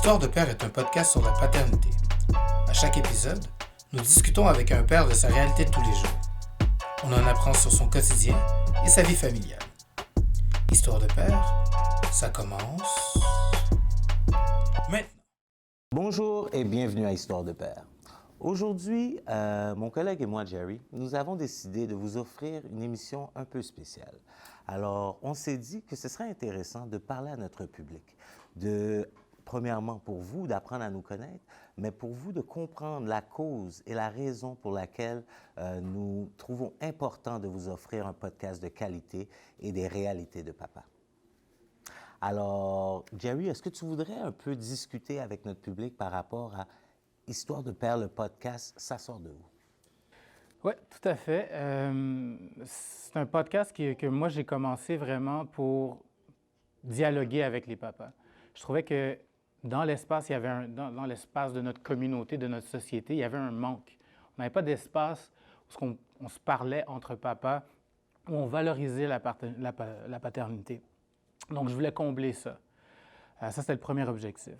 Histoire de père est un podcast sur la paternité. À chaque épisode, nous discutons avec un père de sa réalité de tous les jours. On en apprend sur son quotidien et sa vie familiale. Histoire de père, ça commence maintenant. Bonjour et bienvenue à Histoire de père. Aujourd'hui, mon collègue et moi, Jerry, nous avons décidé de vous offrir une émission un peu spéciale. Alors, on s'est dit que ce serait intéressant de parler à notre public, premièrement pour vous d'apprendre à nous connaître, mais pour vous de comprendre la cause et la raison pour laquelle nous trouvons important de vous offrir un podcast de qualité et des réalités de papa. Alors, Jerry, est-ce que tu voudrais un peu discuter avec notre public par rapport à Histoire de père, le podcast, ça sort de où? Oui, tout à fait. C'est un podcast que moi, j'ai commencé vraiment pour dialoguer avec les papas. Je trouvais que dans l'espace, il y avait dans l'espace de notre communauté, de notre société, il y avait un manque. On n'avait pas d'espace où on se parlait entre papas, où on valorisait la paternité. Donc, je voulais combler ça. Ça, c'était le premier objectif.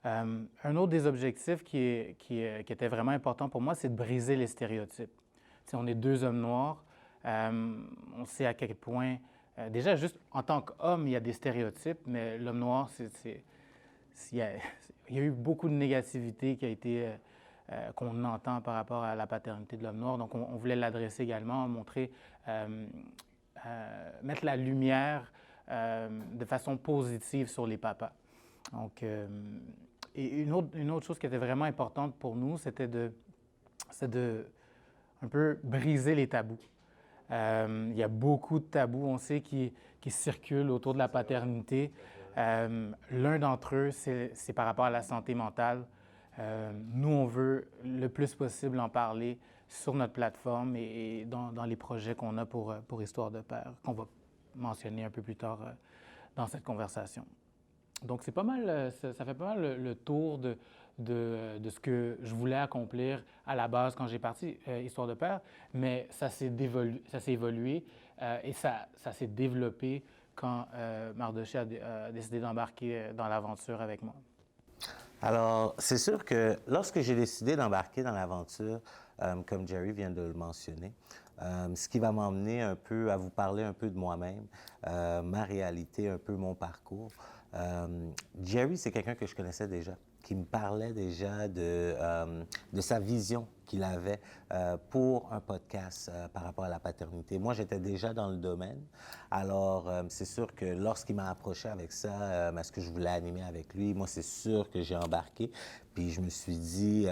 Un autre des objectifs qui était vraiment important pour moi, c'est de briser les stéréotypes. T'sais, on est deux hommes noirs, on sait à quel point, déjà juste en tant qu'homme, il y a des stéréotypes, mais l'homme noir, il y a eu beaucoup de négativité qui a été, qu'on entend par rapport à la paternité de l'homme noir. Donc, on voulait l'adresser également, montrer, mettre la lumière de façon positive sur les papas. Donc, et une autre chose qui était vraiment importante pour nous, c'est de un peu briser les tabous. Il y a beaucoup de tabous, on sait, qui circulent autour de la paternité. L'un d'entre eux, c'est par rapport à la santé mentale. Nous, on veut le plus possible en parler sur notre plateforme et dans les projets qu'on a pour Histoire de père, qu'on va mentionner un peu plus tard dans cette conversation. Donc, c'est pas mal, ça fait pas mal le tour de ce que je voulais accomplir à la base quand j'ai parti Histoire de père, mais ça s'est évolué et ça s'est développé quand Mardoché a décidé d'embarquer dans l'aventure avec moi. Alors, c'est sûr que lorsque j'ai décidé d'embarquer dans l'aventure, comme Jerry vient de le mentionner, ce qui va m'emmener un peu à vous parler un peu de moi-même, ma réalité, un peu mon parcours. Jerry, c'est quelqu'un que je connaissais déjà, qui me parlait déjà de sa vision qu'il avait pour un podcast par rapport à la paternité. Moi, j'étais déjà dans le domaine. Alors, c'est sûr que lorsqu'il m'a approché avec ça, est-ce que je voulais animer avec lui? Moi, c'est sûr que j'ai embarqué. Puis je me suis dit,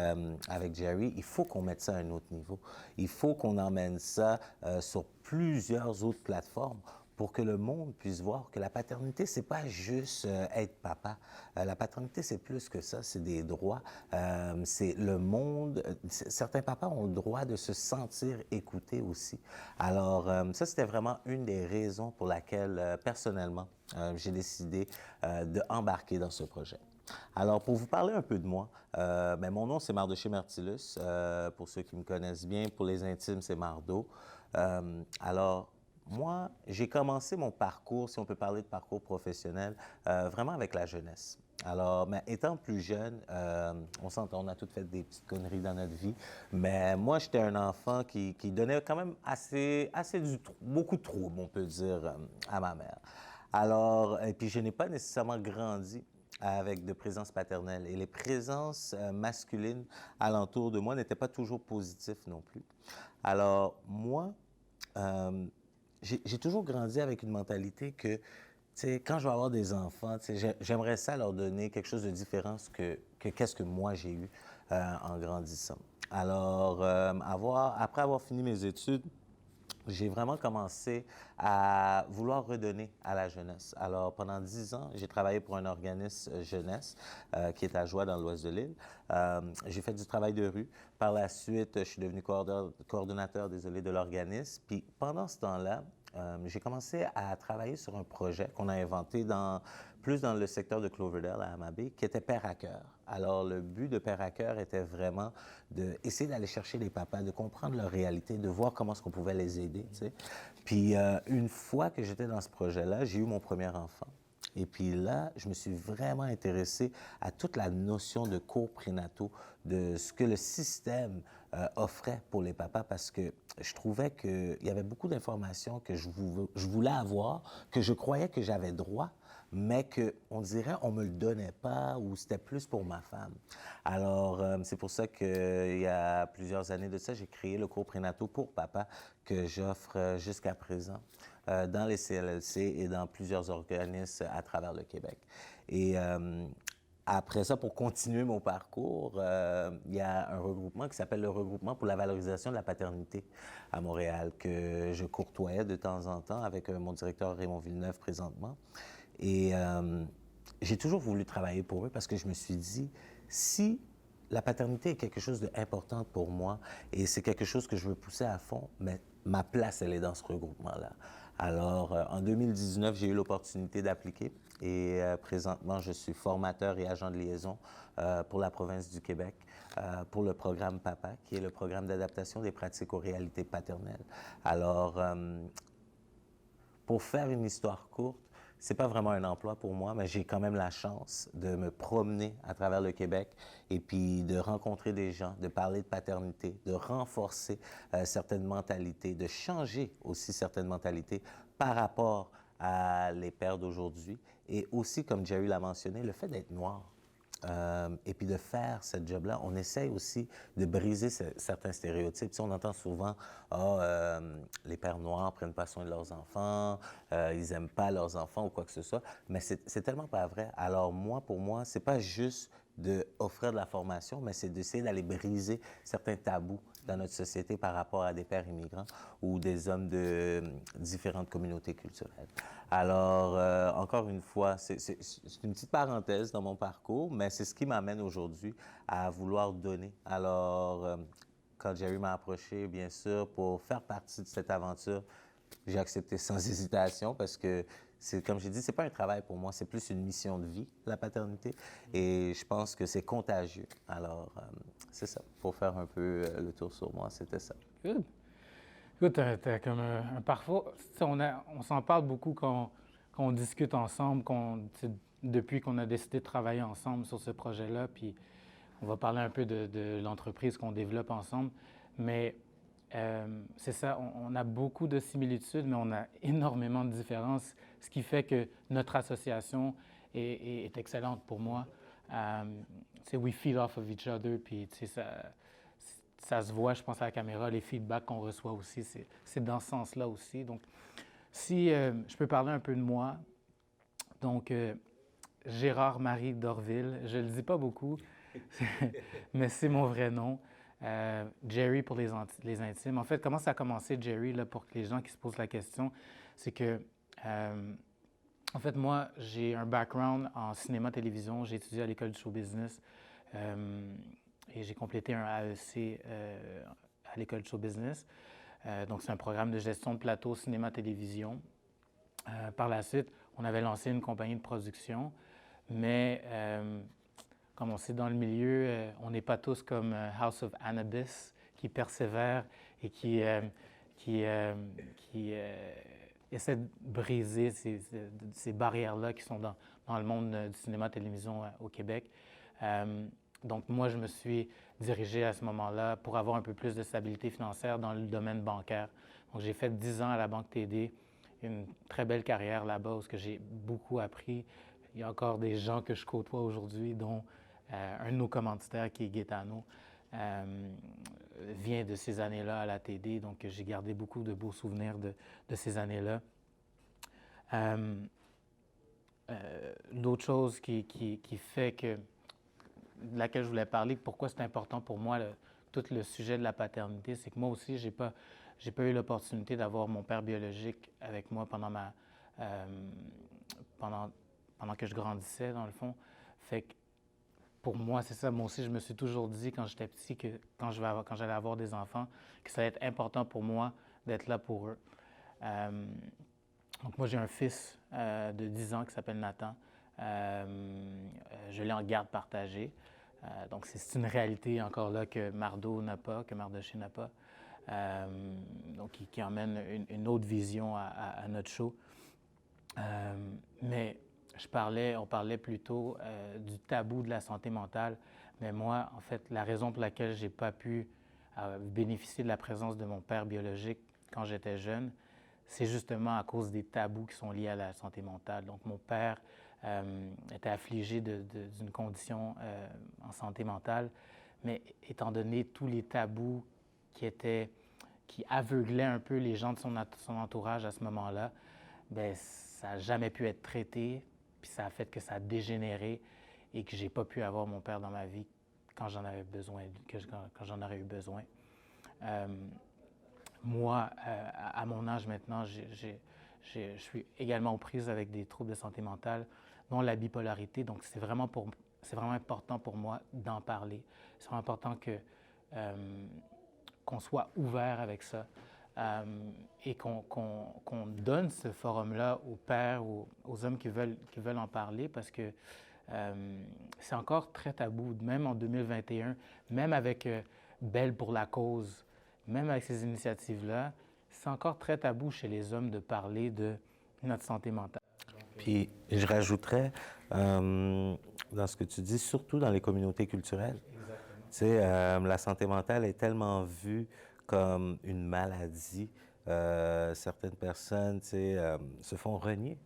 avec Jerry, il faut qu'on mette ça à un autre niveau. Il faut qu'on emmène ça sur plusieurs autres plateformes pour que le monde puisse voir que la paternité, c'est pas juste être papa. La paternité, c'est plus que ça, c'est des droits. C'est le monde. Certains papas ont le droit de se sentir écoutés aussi. Alors, ça, c'était vraiment une des raisons pour laquelle, personnellement, j'ai décidé d'embarquer dans ce projet. Alors, pour vous parler un peu de moi, mon nom, c'est Mardoché Mertilus. Pour ceux qui me connaissent bien, pour les intimes, c'est Mardo. Alors, moi, j'ai commencé mon parcours, si on peut parler de parcours professionnel, vraiment avec la jeunesse. Alors, mais étant plus jeune, on s'entend, on a toutes fait des petites conneries dans notre vie, mais moi, j'étais un enfant qui donnait quand même beaucoup de troubles, on peut dire, à ma mère. Alors, et puis je n'ai pas nécessairement grandi avec de présence paternelle. Et les présences masculines alentour de moi n'étaient pas toujours positives non plus. Alors, moi, j'ai toujours grandi avec une mentalité que, tu sais, quand je vais avoir des enfants, j'aimerais ça leur donner quelque chose de différent que qu'est-ce que moi j'ai eu en grandissant. Alors, après avoir fini mes études, j'ai vraiment commencé à vouloir redonner à la jeunesse. Alors, pendant 10 ans, j'ai travaillé pour un organisme jeunesse qui est à Joie, dans l'ouest de l'île. J'ai fait du travail de rue. Par la suite, je suis devenu coordonnateur, de l'organisme. Puis, pendant ce temps-là, j'ai commencé à travailler sur un projet qu'on a inventé plus dans le secteur de Cloverdale, à Hamabay, qui était Père à cœur. Alors, le but de Père à cœur était vraiment d'essayer d'aller chercher les papas, de comprendre leur réalité, de voir comment est-ce qu'on pouvait les aider, tu sais. Puis, une fois que j'étais dans ce projet-là, j'ai eu mon premier enfant. Et puis là, je me suis vraiment intéressé à toute la notion de cours prénataux, de ce que le système offrait pour les papas, parce que je trouvais qu'il y avait beaucoup d'informations que je voulais avoir, que je croyais que j'avais droit, mais qu'on dirait on me le donnait pas ou c'était plus pour ma femme. Alors, c'est pour ça qu'il y a plusieurs années de ça, j'ai créé le cours prénataux pour papa que j'offre jusqu'à présent dans les CLLC et dans plusieurs organismes à travers le Québec. Et après ça, pour continuer mon parcours, il y a un regroupement qui s'appelle le Regroupement pour la valorisation de la paternité à Montréal, que je courtoyais de temps en temps avec mon directeur Raymond Villeneuve présentement. Et j'ai toujours voulu travailler pour eux parce que je me suis dit, si la paternité est quelque chose d'important pour moi et c'est quelque chose que je veux pousser à fond, mais ma place, elle est dans ce regroupement-là. Alors, en 2019, j'ai eu l'opportunité d'appliquer et présentement, je suis formateur et agent de liaison pour la province du Québec pour le programme PAPA, qui est le programme d'adaptation des pratiques aux réalités paternelles. Alors, pour faire une histoire courte, c'est pas vraiment un emploi pour moi, mais j'ai quand même la chance de me promener à travers le Québec et puis de rencontrer des gens, de parler de paternité, de renforcer certaines mentalités, de changer aussi certaines mentalités par rapport à les pères d'aujourd'hui. Et aussi, comme Jerry l'a mentionné, le fait d'être noir. Et puis de faire ce job-là, on essaye aussi de briser certains stéréotypes. Tu sais, on entend souvent les pères noirs prennent pas soin de leurs enfants, ils aiment pas leurs enfants ou quoi que ce soit, mais c'est tellement pas vrai. Alors moi, pour moi, c'est pas juste d'offrir de la formation, mais c'est d'essayer d'aller briser certains tabous dans notre société par rapport à des pères immigrants ou des hommes de différentes communautés culturelles. Alors, encore une fois, c'est une petite parenthèse dans mon parcours, mais c'est ce qui m'amène aujourd'hui à vouloir donner. Alors, quand Jerry m'a approché, bien sûr, pour faire partie de cette aventure, j'ai accepté sans hésitation parce que, comme j'ai dit, c'est pas un travail pour moi, c'est plus une mission de vie, la paternité. Et je pense que c'est contagieux. Alors, c'est ça. Pour faire un peu le tour sur moi, c'était ça. Good. Écoute, t'as comme un parfois, on s'en parle beaucoup quand on discute ensemble, depuis qu'on a décidé de travailler ensemble sur ce projet-là, puis on va parler un peu de l'entreprise qu'on développe ensemble. Mais c'est ça, on a beaucoup de similitudes, mais on a énormément de différences, ce qui fait que notre association est excellente pour moi. We feed off of each other, puis ça se voit, je pense, à la caméra, les feedbacks qu'on reçoit aussi, c'est dans ce sens-là aussi. Donc, si je peux parler un peu de moi, donc Gérard-Marie Dorville, je ne le dis pas beaucoup, mais c'est mon vrai nom. Jerry pour les intimes. En fait, comment ça a commencé, Jerry, là, pour les gens qui se posent la question, c'est que, en fait, moi, j'ai un background en cinéma-télévision. J'ai étudié à l'École du show business et j'ai complété un AEC à l'École du show business. Donc, c'est un programme de gestion de plateau cinéma-télévision. Par la suite, on avait lancé une compagnie de production, mais comme on sait dans le milieu, on n'est pas tous comme House of Anubis, qui persévère et qui essaie de briser ces barrières-là qui sont dans le monde du cinéma-télévision au Québec. Donc, moi, je me suis dirigé à ce moment-là pour avoir un peu plus de stabilité financière dans le domaine bancaire. Donc, j'ai fait 10 ans à la Banque TD, une très belle carrière là-bas où j'ai beaucoup appris. Il y a encore des gens que je côtoie aujourd'hui, dont un de nos commanditaires, qui est Gaetano, vient de ces années-là à la TD. Donc, j'ai gardé beaucoup de beaux souvenirs de ces années-là. L'autre chose qui fait que, de laquelle je voulais parler, pourquoi c'est important pour moi, tout le sujet de la paternité, c'est que moi aussi, j'ai pas eu l'opportunité d'avoir mon père biologique avec moi pendant que je grandissais, dans le fond. Fait que pour moi, c'est ça. Moi aussi, je me suis toujours dit, quand j'étais petit, que quand j'allais avoir des enfants, que ça allait être important pour moi d'être là pour eux. Donc moi, j'ai un fils de 10 ans qui s'appelle Nathan. Je l'ai en garde partagée. Donc c'est une réalité encore là que Mardo n'a pas, que Mardoché n'a pas. Donc qui emmène une autre vision à notre show. Mais on parlait plutôt du tabou de la santé mentale, mais moi, en fait, la raison pour laquelle j'ai pas pu bénéficier de la présence de mon père biologique quand j'étais jeune, c'est justement à cause des tabous qui sont liés à la santé mentale. Donc, mon père était affligé d'une condition en santé mentale, mais étant donné tous les tabous qui aveuglaient un peu les gens de son entourage à ce moment-là, bien, ça n'a jamais pu être traité, puis ça a fait que ça a dégénéré et que j'ai pas pu avoir mon père dans ma vie quand j'en avais besoin, quand j'en aurais eu besoin. Moi, à mon âge maintenant, je suis également aux prises avec des troubles de santé mentale, dont la bipolarité. Donc, c'est vraiment important pour moi d'en parler. C'est vraiment important qu'on soit ouvert avec ça et qu'on donne ce forum-là aux pères ou aux hommes qui veulent en parler parce que c'est encore très tabou, même en 2021, même avec Belle pour la cause, même avec ces initiatives-là, c'est encore très tabou chez les hommes de parler de notre santé mentale. Puis je rajouterais, dans ce que tu dis, surtout dans les communautés culturelles. Exactement. Tu sais, la santé mentale est tellement vue comme une maladie. Certaines personnes, tu sais, se font renier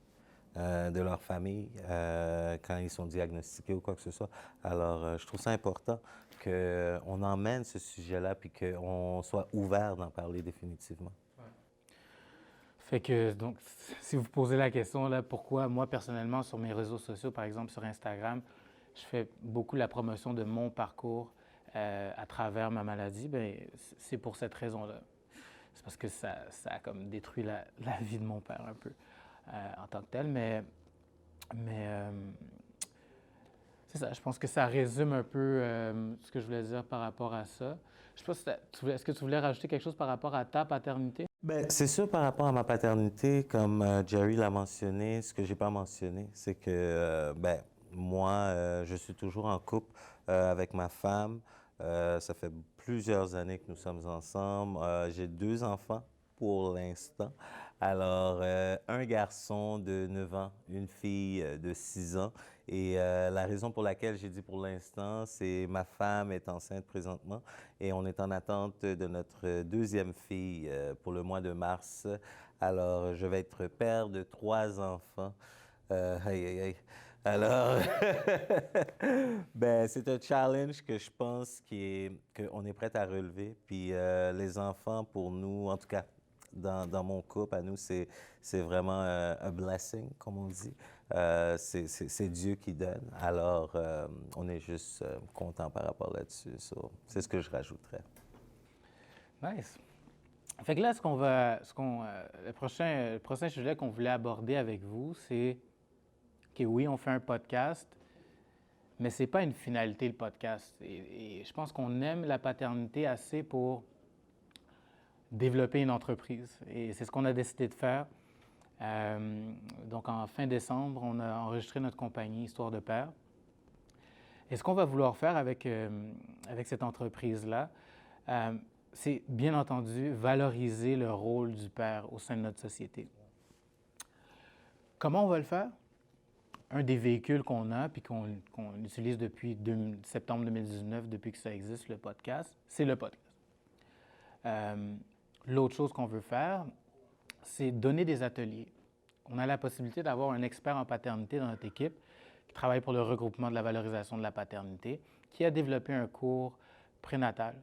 de leur famille quand ils sont diagnostiqués ou quoi que ce soit. Alors, je trouve ça important qu'on emmène ce sujet-là puis qu'on soit ouvert d'en parler définitivement. Fait que, donc, si vous posez la question, là, pourquoi moi, personnellement, sur mes réseaux sociaux, par exemple sur Instagram, je fais beaucoup la promotion de mon parcours à travers ma maladie, bien, c'est pour cette raison-là. C'est parce que ça a comme détruit la vie de mon père un peu en tant que tel, mais c'est ça, je pense que ça résume un peu ce que je voulais dire par rapport à ça. Je sais pas si est-ce que tu voulais rajouter quelque chose par rapport à ta paternité? Bien, c'est sûr par rapport à ma paternité, comme Jerry l'a mentionné, ce que j'ai pas mentionné, c'est que ben, moi, je suis toujours en couple avec ma femme. Ça fait plusieurs années que nous sommes ensemble. J'ai 2 enfants pour l'instant. Alors, un garçon de 9 ans, une fille de 6 ans. Et la raison pour laquelle j'ai dit pour l'instant, c'est ma femme est enceinte présentement et on est en attente de notre deuxième fille pour le mois de mars. Alors, je vais être père de 3 enfants. Aïe, aïe, aïe. Alors, ben, c'est un challenge que je pense qu'on est prêt à relever. Puis les enfants, pour nous, en tout cas, dans mon couple, à nous, c'est vraiment un blessing, comme on dit. C'est Dieu qui donne. Alors, on est juste content par rapport là-dessus. So, c'est ce que je rajouterais. Nice. Fait que là, le prochain sujet qu'on voulait aborder avec vous, c'est que oui, on fait un podcast, mais c'est pas une finalité, le podcast. Et je pense qu'on aime la paternité assez pour développer une entreprise. Et c'est ce qu'on a décidé de faire. Donc, en fin décembre, on a enregistré notre compagnie Histoire de Père. Et ce qu'on va vouloir faire avec cette entreprise-là, c'est bien entendu valoriser le rôle du père au sein de notre société. Comment on va le faire? Un des véhicules qu'on a puis qu'on utilise depuis septembre 2019, depuis que ça existe, le podcast, c'est le podcast. L'autre chose qu'on veut faire, c'est donner des ateliers. On a la possibilité d'avoir un expert en paternité dans notre équipe qui travaille pour le regroupement de la valorisation de la paternité, qui a développé un cours prénatal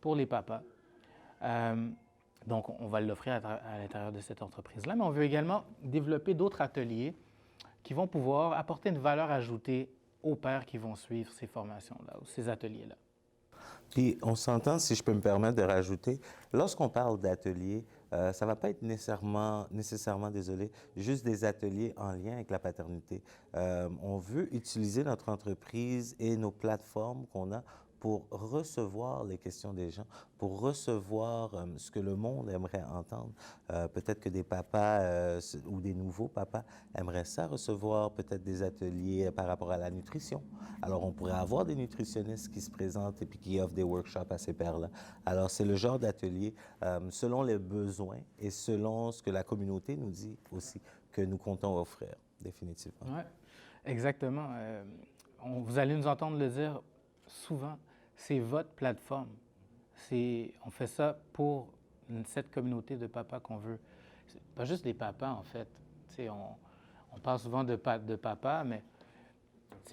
pour les papas. Donc, on va l'offrir à l'intérieur de cette entreprise-là, mais on veut également développer d'autres ateliers qui vont pouvoir apporter une valeur ajoutée aux pères qui vont suivre ces formations-là, ou ces ateliers-là. Puis, on s'entend, si je peux me permettre de rajouter, lorsqu'on parle d'ateliers, ça ne va pas être nécessairement, désolé, juste des ateliers en lien avec la paternité. On veut utiliser notre entreprise et nos plateformes qu'on a pour recevoir les questions des gens, pour recevoir ce que le monde aimerait entendre. Peut-être que des papas ou des nouveaux papas aimeraient ça, recevoir peut-être des ateliers par rapport à la nutrition. Alors, on pourrait avoir des nutritionnistes qui se présentent et puis qui offrent des workshops à ces pères-là. Alors, c'est le genre d'atelier, selon les besoins et selon ce que la communauté nous dit aussi, que nous comptons offrir. définitivement. Oui, exactement. Vous allez nous entendre le dire souvent, c'est votre plateforme. On fait ça pour cette communauté de papas qu'on veut. C'est pas juste des papas, en fait. On parle souvent de papa, mais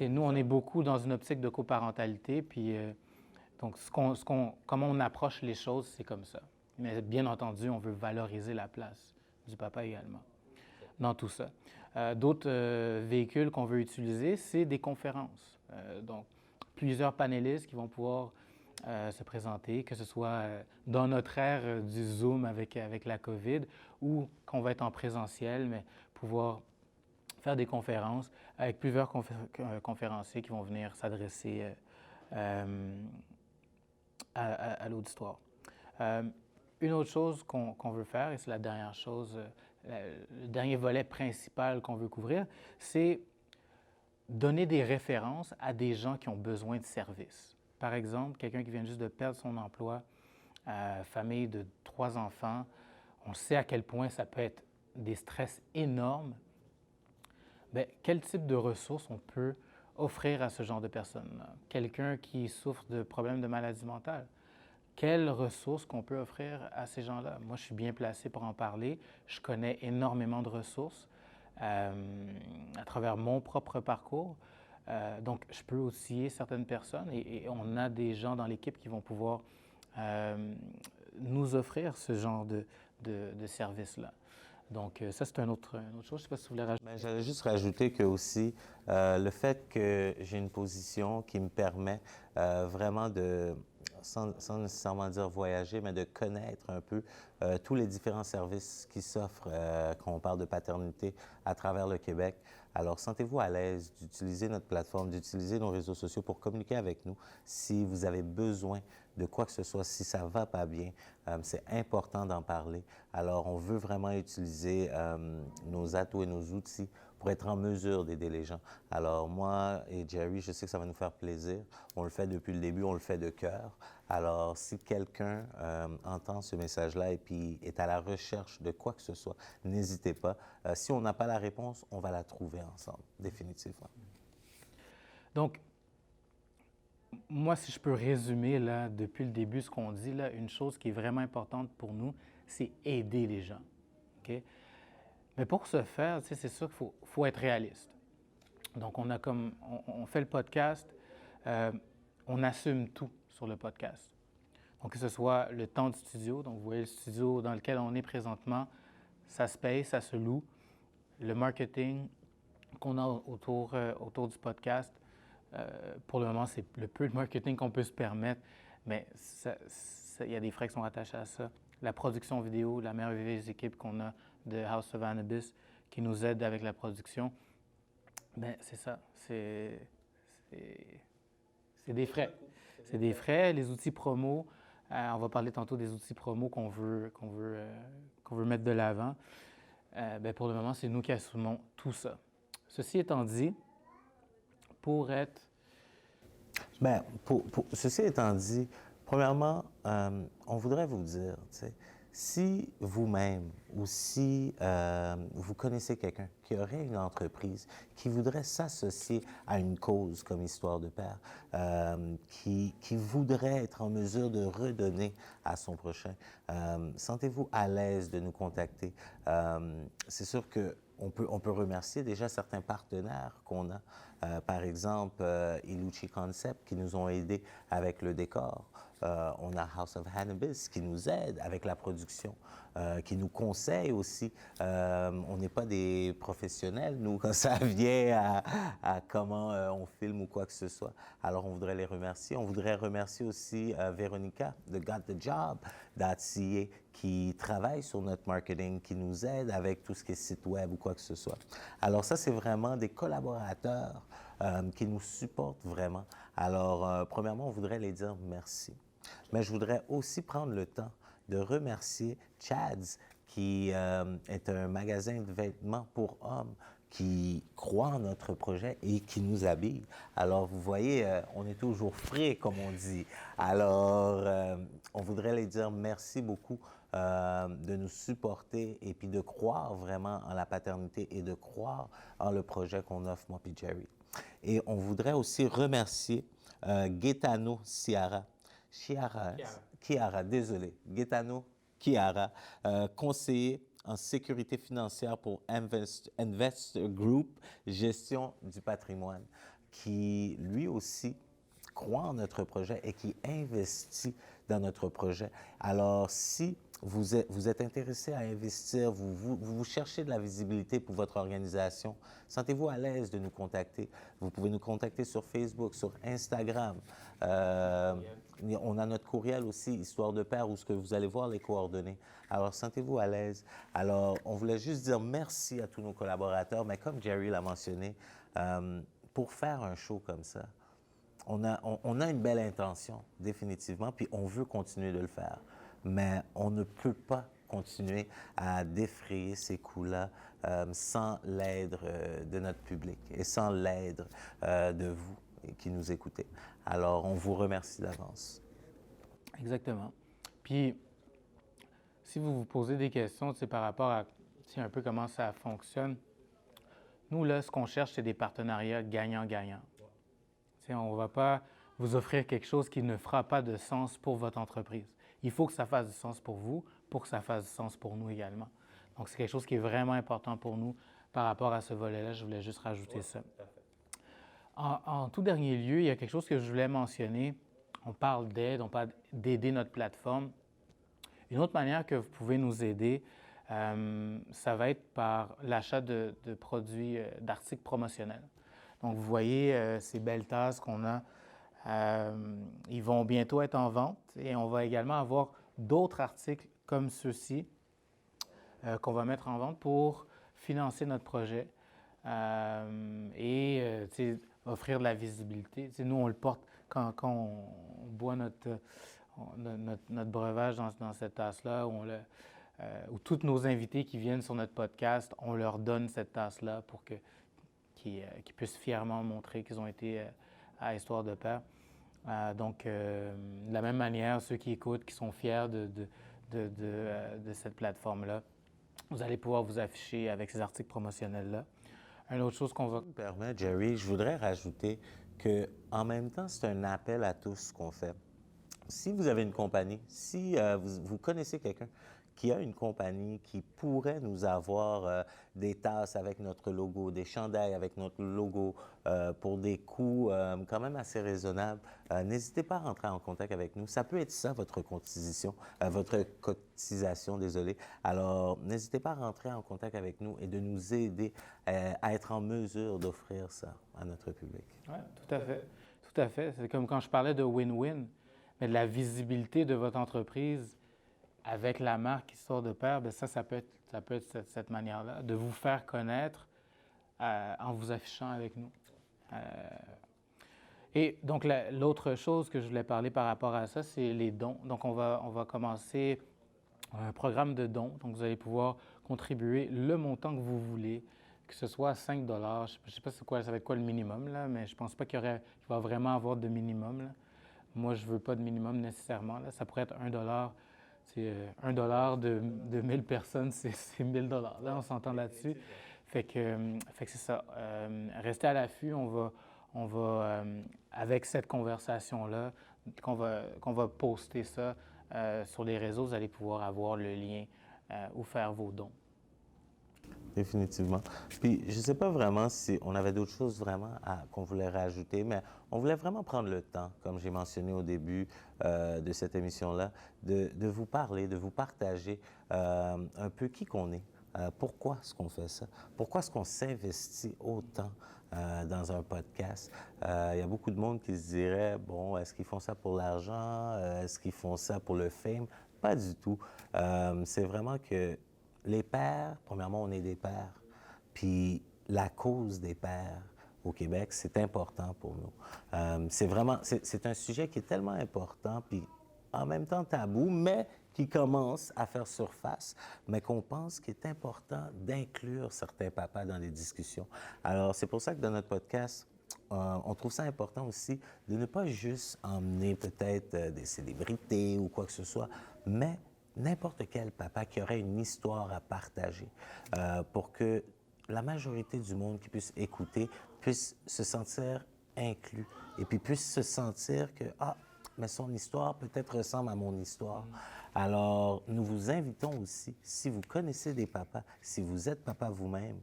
nous, on est beaucoup dans une optique de coparentalité. Puis, donc, comment on approche les choses, c'est comme ça. Mais bien entendu, on veut valoriser la place du papa également dans tout ça. D'autres véhicules qu'on veut utiliser, c'est des conférences. Donc, plusieurs panélistes qui vont pouvoir se présenter, que ce soit dans notre ère du Zoom avec la COVID ou qu'on va être en présentiel, mais pouvoir faire des conférences avec plusieurs conférenciers qui vont venir s'adresser à l'auditoire. Une autre chose qu'on veut faire, et c'est la dernière chose, le dernier volet principal qu'on veut couvrir, c'est donner des références à des gens qui ont besoin de services. Par exemple, quelqu'un qui vient juste de perdre son emploi, famille de 3 enfants, on sait à quel point ça peut être des stress énormes. Bien, quel type de ressources on peut offrir à ce genre de personnes-là? Quelqu'un qui souffre de problèmes de maladie mentale. Quelles ressources qu'on peut offrir à ces gens-là? Moi, je suis bien placé pour en parler. Je connais énormément de ressources à travers mon propre parcours. Donc, je peux outiller certaines personnes et on a des gens dans l'équipe qui vont pouvoir nous offrir ce genre de service-là. Donc, ça, c'est une autre chose. Je ne sais pas si vous voulez rajouter. Bien, j'allais juste rajouter que aussi, le fait que j'ai une position qui me permet vraiment de, sans nécessairement dire voyager, mais de connaître un peu tous les différents services qui s'offrent quand on parle de paternité à travers le Québec. Alors, sentez-vous à l'aise d'utiliser notre plateforme, d'utiliser nos réseaux sociaux pour communiquer avec nous. Si vous avez besoin de quoi que ce soit, si ça ne va pas bien, c'est important d'en parler. Alors, on veut vraiment utiliser nos atouts et nos outils pour être en mesure d'aider les gens. Alors, moi et Jerry, je sais que ça va nous faire plaisir. On le fait depuis le début, on le fait de cœur. Alors, si quelqu'un entend ce message-là et puis est à la recherche de quoi que ce soit, n'hésitez pas. Si on n'a pas la réponse, on va la trouver ensemble, définitivement. Donc, moi, si je peux résumer là, depuis le début ce qu'on dit, là, une chose qui est vraiment importante pour nous, c'est aider les gens. Okay? Mais pour ce faire, c'est sûr qu'il faut être réaliste. Donc, on fait le podcast, on assume tout sur le podcast. Donc, que ce soit le temps de studio, donc vous voyez le studio dans lequel on est présentement, ça se paye, ça se loue. Le marketing qu'on a autour du podcast, pour le moment, c'est le peu de marketing qu'on peut se permettre, mais il y a des frais qui sont attachés à ça. La production vidéo, la merveilleuse équipe qu'on a de House of Annabis qui nous aide avec la production, bien, c'est ça. C'est des frais. C'est des frais. Les outils promo, on va parler tantôt des outils promo qu'on veut mettre de l'avant. Bien, pour le moment, c'est nous qui assumons tout ça. Ceci étant dit, pour être... Bien, ceci étant dit, premièrement, on voudrait vous dire, tu sais, si vous-même ou si vous connaissez quelqu'un qui aurait une entreprise, qui voudrait s'associer à une cause comme Histoire de Père, qui voudrait être en mesure de redonner à son prochain, sentez-vous à l'aise de nous contacter. C'est sûr que on peut remercier déjà certains partenaires qu'on a. Par exemple, Ilucci Concept qui nous ont aidés avec le décor. On a House of Hannibis qui nous aide avec la production, qui nous conseille aussi. On n'est pas des professionnels, nous, quand ça vient à comment on filme ou quoi que ce soit. Alors, on voudrait les remercier. On voudrait remercier aussi Véronica de GotTheJob.ca qui travaille sur notre marketing, qui nous aide avec tout ce qui est site web ou quoi que ce soit. Alors, ça, c'est vraiment des collaborateurs qui nous supportent vraiment. Alors, premièrement, on voudrait les dire merci. Mais je voudrais aussi prendre le temps de remercier Chad's, qui est un magasin de vêtements pour hommes qui croit en notre projet et qui nous habille. Alors, vous voyez, on est toujours frais, comme on dit. Alors, on voudrait les dire merci beaucoup de nous supporter et puis de croire vraiment en la paternité et de croire en le projet qu'on offre, moi puis Jerry. Et on voudrait aussi remercier Gaetano Chiara, désolé, Gaetano Chiara, conseiller en sécurité financière pour Investor Group, gestion du patrimoine, qui lui aussi croit en notre projet et qui investit dans notre projet. Alors, si vous êtes intéressé à investir, vous cherchez de la visibilité pour votre organisation, sentez-vous à l'aise de nous contacter. Vous pouvez nous contacter sur Facebook, sur Instagram. On a notre courriel aussi, Histoire de Père, où ce que vous allez voir les coordonnées. Alors, sentez-vous à l'aise. Alors, on voulait juste dire merci à tous nos collaborateurs, mais comme Jerry l'a mentionné, pour faire un show comme ça, on a une belle intention, définitivement, puis on veut continuer de le faire. Mais on ne peut pas continuer à défrayer ces coûts-là sans l'aide de notre public et sans l'aide de vous qui nous écoutez. Alors, on vous remercie d'avance. Exactement. Puis, si vous vous posez des questions, par rapport à un peu comment ça fonctionne, nous, là, ce qu'on cherche, c'est des partenariats gagnant-gagnant. On ne va pas vous offrir quelque chose qui ne fera pas de sens pour votre entreprise. Il faut que ça fasse du sens pour vous, pour que ça fasse du sens pour nous également. Donc, c'est quelque chose qui est vraiment important pour nous par rapport à ce volet-là. Je voulais juste rajouter ça. En tout dernier lieu, il y a quelque chose que je voulais mentionner. On parle d'aide, on parle d'aider notre plateforme. Une autre manière que vous pouvez nous aider, ça va être par l'achat de produits, d'articles promotionnels. Donc, vous voyez ces belles tasses qu'on a. Ils vont bientôt être en vente et on va également avoir d'autres articles comme ceux-ci qu'on va mettre en vente pour financer notre projet et offrir de la visibilité. Nous, on le porte quand on boit notre breuvage dans cette tasse-là, où tous nos invités qui viennent sur notre podcast, on leur donne cette tasse-là pour qu'ils puissent fièrement montrer qu'ils ont été à Histoire de Père. Donc, de la même manière, ceux qui écoutent, qui sont fiers de cette plateforme-là, vous allez pouvoir vous afficher avec ces articles promotionnels-là. Une autre chose qu'on va... Si tu me permets, Jerry, je voudrais rajouter qu'en même temps, c'est un appel à tous qu'on fait. Si vous avez une compagnie, si vous connaissez quelqu'un qui a une compagnie qui pourrait nous avoir des tasses avec notre logo, des chandails avec notre logo pour des coûts quand même assez raisonnables, n'hésitez pas à rentrer en contact avec nous. Ça peut être ça, votre cotisation, désolé. Alors, n'hésitez pas à rentrer en contact avec nous et de nous aider à être en mesure d'offrir ça à notre public. Oui, tout à fait. Tout à fait. C'est comme quand je parlais de win-win, mais de la visibilité de votre entreprise avec la marque Histoire de Père, bien ça peut être cette manière-là, de vous faire connaître en vous affichant avec nous. Et donc, l'autre chose que je voulais parler par rapport à ça, c'est les dons. Donc, on va commencer un programme de dons. Donc, vous allez pouvoir contribuer le montant que vous voulez, que ce soit 5 $. Je ne sais pas ça va être quoi le minimum, là, mais je ne pense pas qu'il va vraiment avoir de minimum, là. Moi, je ne veux pas de minimum nécessairement, là. Ça pourrait être 1 $. C'est 1 $ de 1000 personnes, c'est 1000 $. Là, on s'entend là-dessus. Fait que c'est ça. Restez à l'affût. On va avec cette conversation-là, qu'on va poster ça sur les réseaux, vous allez pouvoir avoir le lien où faire vos dons. Définitivement. Puis, je ne sais pas vraiment si on avait d'autres choses vraiment qu'on voulait rajouter, mais on voulait vraiment prendre le temps, comme j'ai mentionné au début de cette émission-là, de vous parler, de vous partager un peu qui qu'on est, pourquoi est-ce qu'on fait ça, pourquoi est-ce qu'on s'investit autant dans un podcast. Il y a beaucoup de monde qui se dirait, bon, est-ce qu'ils font ça pour l'argent? Est-ce qu'ils font ça pour le fame? Pas du tout. C'est vraiment que les pères, premièrement, on est des pères. Puis la cause des pères au Québec, c'est important pour nous. C'est un sujet qui est tellement important, puis en même temps tabou, mais qui commence à faire surface, mais qu'on pense qu'il est important d'inclure certains papas dans les discussions. Alors, c'est pour ça que dans notre podcast, on trouve ça important aussi de ne pas juste emmener peut-être des célébrités ou quoi que ce soit, mais n'importe quel papa qui aurait une histoire à partager pour que la majorité du monde qui puisse écouter puisse se sentir inclus et puis puisse se sentir que, ah, mais son histoire peut-être ressemble à mon histoire. Alors, nous vous invitons aussi, si vous connaissez des papas, si vous êtes papa vous-même,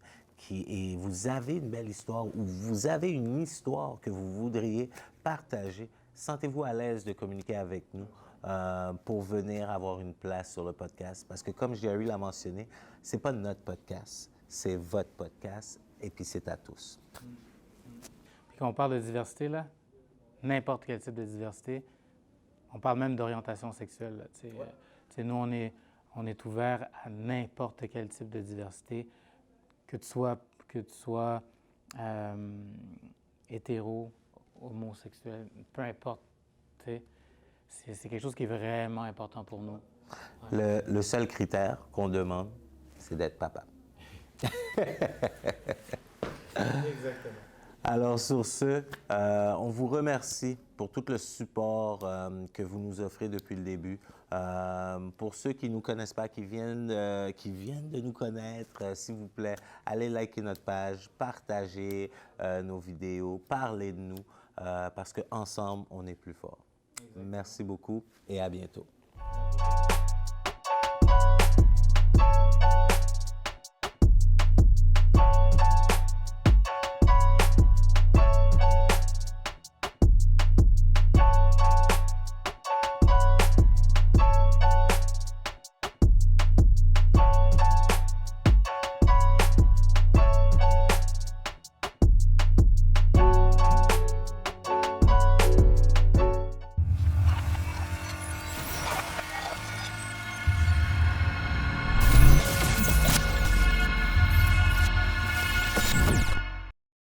et vous avez une belle histoire ou vous avez une histoire que vous voudriez partager, sentez-vous à l'aise de communiquer avec nous pour venir avoir une place sur le podcast. Parce que comme Jerry l'a mentionné, c'est pas notre podcast, c'est votre podcast et puis c'est à tous. Puis quand on parle de diversité, là, n'importe quel type de diversité, on parle même d'orientation sexuelle. Là, tu sais, nous, on est ouvert à n'importe quel type de diversité, que tu sois hétéro, homosexuel, peu importe. C'est quelque chose qui est vraiment important pour nous. Le seul critère qu'on demande, c'est d'être papa. Exactement. Alors sur ce, on vous remercie pour tout le support que vous nous offrez depuis le début. Pour ceux qui ne nous connaissent pas, qui viennent de nous connaître, s'il vous plaît, allez liker notre page, partagez nos vidéos, parlez de nous, parce qu'ensemble, on est plus fort. Merci beaucoup et à bientôt.